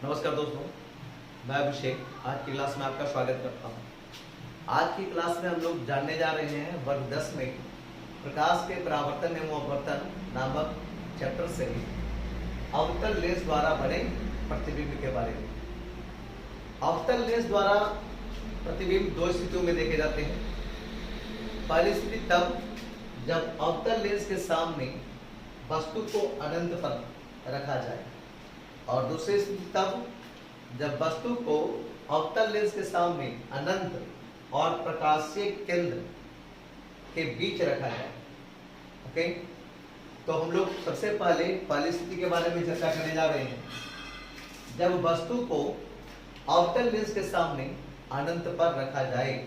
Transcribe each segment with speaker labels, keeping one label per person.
Speaker 1: नमस्कार दोस्तों, मैं अभिषेक आज की क्लास में आपका स्वागत करता हूं। आज की क्लास में हम लोग जानने जा रहे हैं वर्ग 10 में प्रकाश के परावर्तन एवं अपवर्तन नामक चैप्टर से अवतल लेंस द्वारा बने प्रतिबिंब के बारे में। अवतल लेंस द्वारा प्रतिबिंब दो स्थितियों में देखे जाते हैं। पहली स्थिति तब जब अवतल लेंस के सामने वस्तु को अनंत पर रखा जाए, और दूसरी स्थिति तब जब वस्तु को अवतल लेंस के सामने अनंत और प्रकाशीय केंद्र के बीच रखा जाए। ओके, तो हम लोग सबसे पहली स्थिति के बारे में चर्चा करने जा रहे हैं। जब वस्तु को अवतल लेंस के सामने अनंत पर रखा जाए,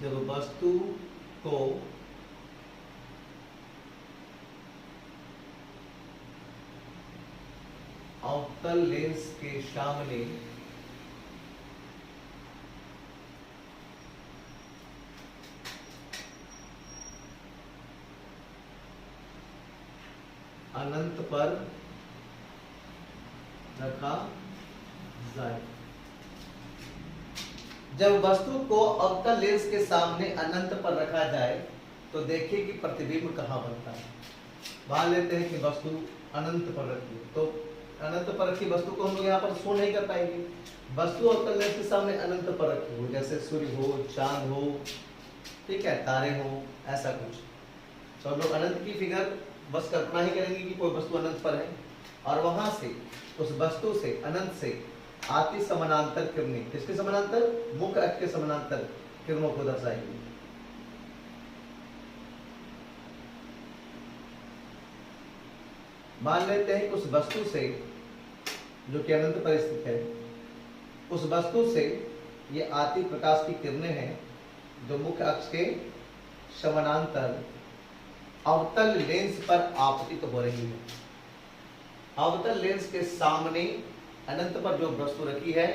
Speaker 1: जब वस्तु को अवतल लेंस के सामने अनंत पर रखा जाए। जब वस्तु को अवतल लेंस के सामने अनंत पर रखा जाए तो देखिए कि प्रतिबिंब कहाँ बनता है। मान लेते हैं कि वस्तु अनंत पर रखी है, तो अनंत पर रखी वस्तु को हम लोग यहाँ पर शो नहीं कर पाएंगे। वस्तु अवतल लेंस के सामने अनंत पर रखी हो, जैसे सूर्य हो, चांद हो, ठीक है, तारे हो, ऐसा कुछ, तो हम लोग अनंत की फिगर बस कल्पना ही करेंगे कि कोई वस्तु अनंत पर है, और वहां से उस वस्तु से अनंत से आती समानांतर किरणें, किसके समानांतर? मुख्य अक्ष के समानांतर किरणों को दर्शाएंगे। मान लेते हैं कि उस वस्तु से, जो कि अनंत पर स्थित है, उस वस्तु से ये आती प्रकाश की किरणें हैं जो मुख्य अक्ष के समानांतर अवतल लेंस पर आपतित हो रही है। अवतल लेंस के सामने अनंत पर जो वस्तु रखी है,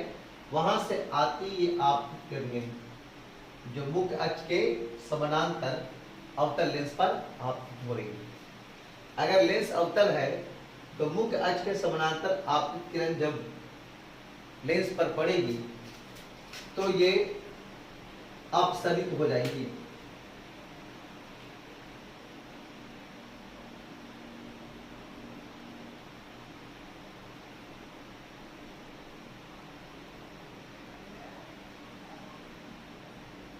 Speaker 1: वहां से आती ये आपतित किरणें जो मुख्य अक्ष के समानांतर अवतल लेंस पर आपतित हो रही है। अगर लेंस अवतल है तो मुख्य अक्ष के समानांतर आपतित किरण जब लेंस पर पड़ेगी तो ये अपसरित हो जाएगी।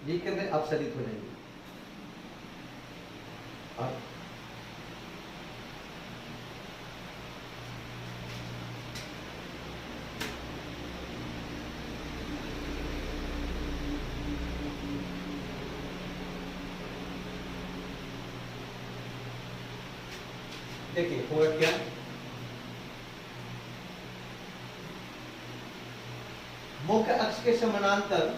Speaker 1: ये किरणें अपसरित हो जाएंगी। और देखिए होगा क्या, मुख्य अक्ष के समानांतर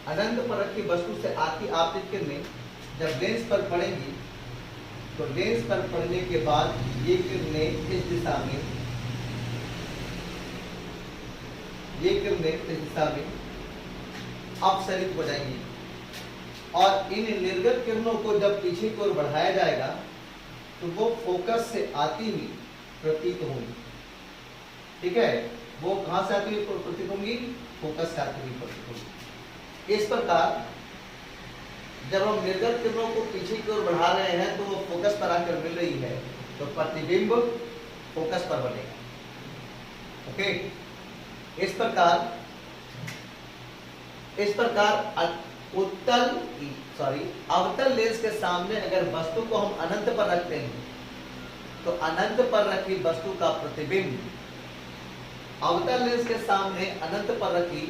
Speaker 1: अनंत पर रखी वस्तु से आती आपतित किरणें जब लेंस पर पड़ेंगी तो लेंस पर पड़ने के बाद ये किरणें इस दिशा में, ये किरणें इस दिशा में अपसरित हो जाएंगी, और इन निर्गत किरणों को जब पीछे की ओर बढ़ाया जाएगा तो वो फोकस से आती हुई प्रतीत होंगी। ठीक है, वो कहां से आती हुई प्रतीत होंगी? फोकस से आती हुई प्रतीत होंगी। इस प्रकार जब हम निर्गत किरणों को पीछे की ओर बढ़ा रहे हैं तो वो फोकस पर आकर मिल रही है, तो प्रतिबिंब फोकस पर बनेगा। ओके, इस प्रकार अवतल लेंस के सामने अगर वस्तु को हम अनंत पर रखते हैं तो अनंत पर रखी वस्तु का प्रतिबिंब अवतल लेंस के सामने अनंत पर रखी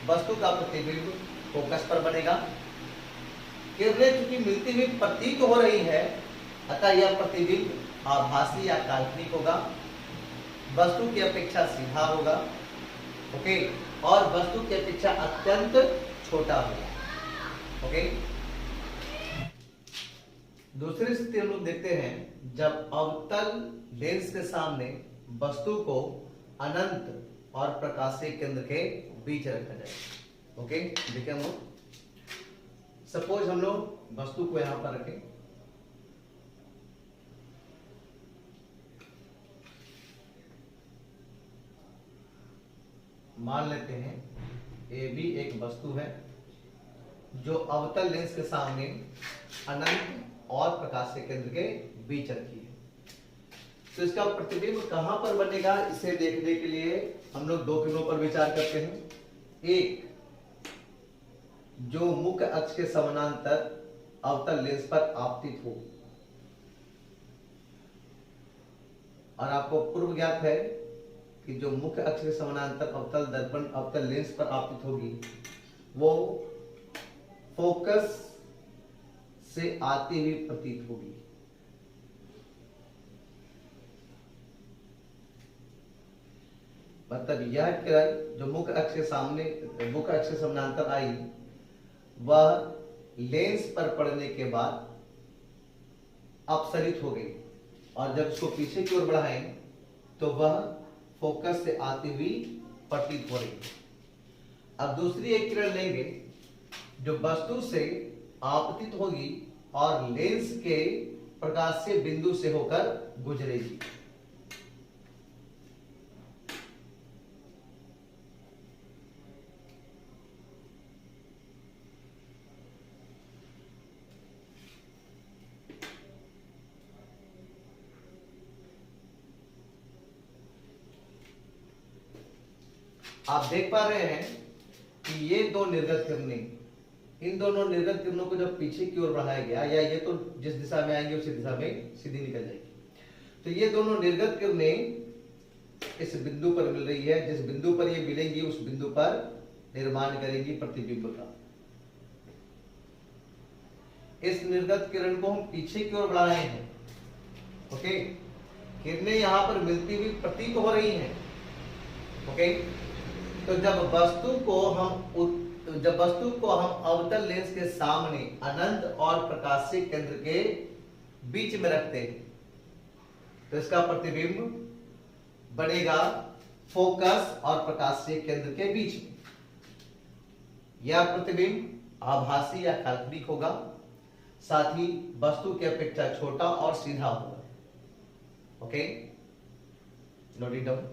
Speaker 1: वस्तु का प्रतिबिंब फोकस पर बनेगा। किरणें चूंकि मिलती हुई प्रतीत हो रही है, अतः यह प्रतिबिंब आभासी या काल्पनिक होगा, वस्तु की अपेक्षा सीधा होगा। ओके, और वस्तु की अपेक्षा अत्यंत छोटा होगा। ओके, दूसरी स्थिति हम लोग देखते हैं जब अवतल लेंस के सामने वस्तु को अनंत और प्रकाशीय केंद्र के बीच रखा जाए। ओके, देखिए हम लोग सपोज हम लोग वस्तु को यहां पर रखें, मान लेते हैं ए बी एक वस्तु है जो अवतल लेंस के सामने अनंत और प्रकाश के केंद्र के बीच रखी है। तो इसका प्रतिबिंब कहां पर बनेगा, इसे देखने के लिए हम लोग दो किरणों पर विचार करते हैं। एक जो मुख्य अक्ष के समानांतर अवतल लेंस पर आपतित हो, और आपको पूर्व ज्ञात है कि जो मुख्य अक्ष के समानांतर अवतल दर्पण अवतल लेंस पर आपतित होगी वो फोकस से आती हुई प्रतीत होगी। मतलब यह किरण जो मुख्य अक्ष के सामने मुख्य अक्ष के समानांतर आई वह लेंस पर पड़ने के बाद अपसरित हो गई, और जब उसको पीछे की ओर बढ़ाएं तो वह फोकस से आती हुई प्रतीत हो रही। अब दूसरी एक किरण लेंगे जो वस्तु से आपतित होगी और लेंस के प्रकाश से बिंदु से होकर गुजरेगी। आप देख पा रहे हैं कि ये दो निर्गत किरणें, इन दोनों निर्गत किरणों को जब पीछे की ओर बढ़ाया गया, या ये तो जिस दिशा में आएंगे उसी दिशा में सीधी निकल जाएगी, तो ये दोनों निर्गत किरणें इस बिंदु पर मिल रही है। जिस बिंदु पर ये मिलेंगी उस बिंदु पर निर्माण करेगी प्रतिबिंब का। इस निर्गत किरण को हम पीछे की ओर बढ़ा रहे हैं। ओके, किरणें यहां पर मिलती हुई प्रतीत हो रही हैं। ओके, तो जब वस्तु को हम अवतल लेंस के सामने अनंत और प्रकाशीय केंद्र के बीच में रखते हैं तो इसका प्रतिबिंब बनेगा फोकस और प्रकाशीय केंद्र के बीच में। यह प्रतिबिंब आभासी या काल्पनिक होगा, साथ ही वस्तु की अपेक्षा छोटा और सीधा होगा। Okay, note it down.